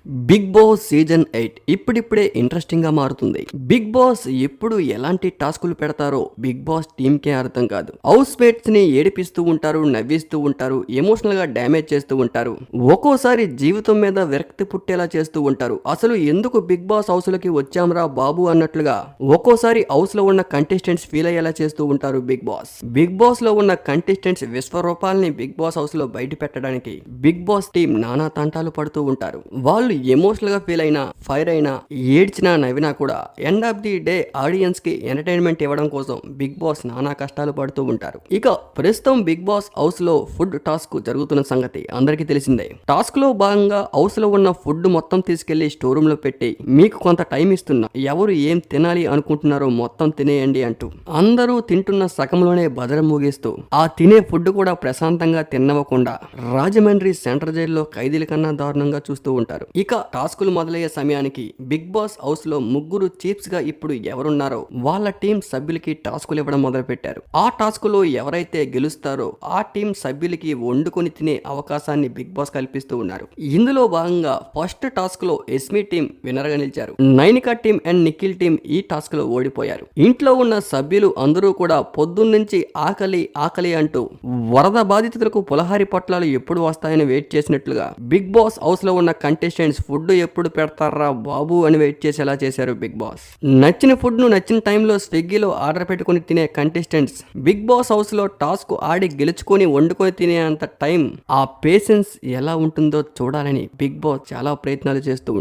Big boss season 8 ఇప్పుడిప్పుడే interesting గా మారుతుంది. బిగ్ బాస్ ఎప్పుడు ఎలాంటి టాస్కులు పెడతారో బిగ్ బాస్ టీమ్ కే అర్థం కాదు. హౌస్ మేట్స్ ని ఏడిపిస్తూ ఉంటారు, నవ్విస్తూ ఉంటారు, ఎమోషనల్ గా డ్యామేజ్ చేస్తూ ఉంటారు, ఒక్కోసారి జీవితం మీద విరక్తి పుట్టేలా చేస్తూ ఉంటారు. అసలు ఎందుకు బిగ్ బాస్ హౌస్ లకి వచ్చాంరా బాబు అన్నట్లుగా ఒక్కోసారి హౌస్ లో ఉన్న కంటెస్టెంట్స్ ఫీల్ అయ్యేలా చేస్తూ ఉంటారు బిగ్ బాస్. బిగ్ బాస్ లో ఉన్న కంటెస్టెంట్స్ విశ్వరూపాలని బిగ్ బాస్ హౌస్ లో బయట పెట్టడానికి బిగ్ బాస్ టీం నానా తంటాలు పడుతూ ఉంటారు. వాళ్ళు ఎమోషనల్ గా ఫీల్ అయినా, ఫైర్ అయినా, ఏడ్చినా, నవ్వినా కూడా end of the day audience కి ఎంటర్టైన్మెంట్ ఇవ్వడం కోసం బిగ్ బాస్ నానా కష్టాలు పడుతూ ఉంటారు. ఇక ప్రస్తుతం బిగ్ బాస్ హౌస్ లో ఫుడ్ టాస్క్ జరుగుతున్న సంగతి అందరికీ తెలిసిందే. టాస్క్ లో భాగంగా హౌస్ లో ఉన్న ఫుడ్ మొత్తం తీసుకెళ్లి స్టోర్ రూమ్ లో పెట్టి మీకు కొంత టైం ఇస్తున్నా, ఎవరు ఏం తినాలి అనుకుంటున్నారో మొత్తం తినేయండి అంటూ అందరూ తింటున్న సగంలోనే బజర ముగిస్తూ ఆ తినే ఫుడ్ కూడా ప్రశాంతంగా తిన్నవ్వకుండా రాజమండ్రి సెంట్రల్ జైల్లో ఖైదీల కన్నా దారుణంగా చూస్తూ ఉంటారు. ఇక టాస్కులు మొదలయ్యే సమయానికి బిగ్ బాస్ హౌస్ లో ముగ్గురు చీఫ్స్ గా ఇప్పుడు ఎవరున్నారో వాళ్ళ టీం సభ్యులకి టాస్కులు ఇవ్వడం మొదలు పెట్టారు. ఆ టాస్క్ లో ఎవరైతే గెలుస్తారో ఆ టీం సభ్యులకి వండుకొని తినే అవకాశాన్ని బిగ్ బాస్ కల్పిస్తూ ఉన్నారు. ఇందులో భాగంగా ఫస్ట్ టాస్క్ లో ఎస్మి టీం విన్నర్ గా నిలిచారు. Nainika team and Nikhil team ఈ టాస్క్ లో ఓడిపోయారు. ఇంట్లో ఉన్న సభ్యులు అందరూ కూడా పొద్దున్నుంచి ఆకలి ఆకలి అంటూ వరద బాధితులకు పులహారి పొట్లాలు ఎప్పుడు వస్తాయని వెయిట్ చేసినట్లుగా బిగ్ బాస్ హౌస్ లో ఉన్న కంటెస్టెంట్స్ ఫుడ్ ఎప్పుడు పెడతారా బాబు అని వెయిట్ చేసేలా చేశారు బిగ్ బాస్. నచ్చిన ఫుడ్ ను నచ్చిన టైంలో స్విగ్గీలో ఆర్డర్ పెట్టుకుని తినే కంటెస్టెంట్స్ బిగ్ బాస్ హౌస్ లో టాస్క్ ఆడి గెలుచుకొని వండుకొని తినే అంత టైం, ఆ పేషెన్స్ ఎలా ఉంటుందో చూడాలని బిగ్ బాస్ చాలా ప్రయత్నాలు చేస్తూ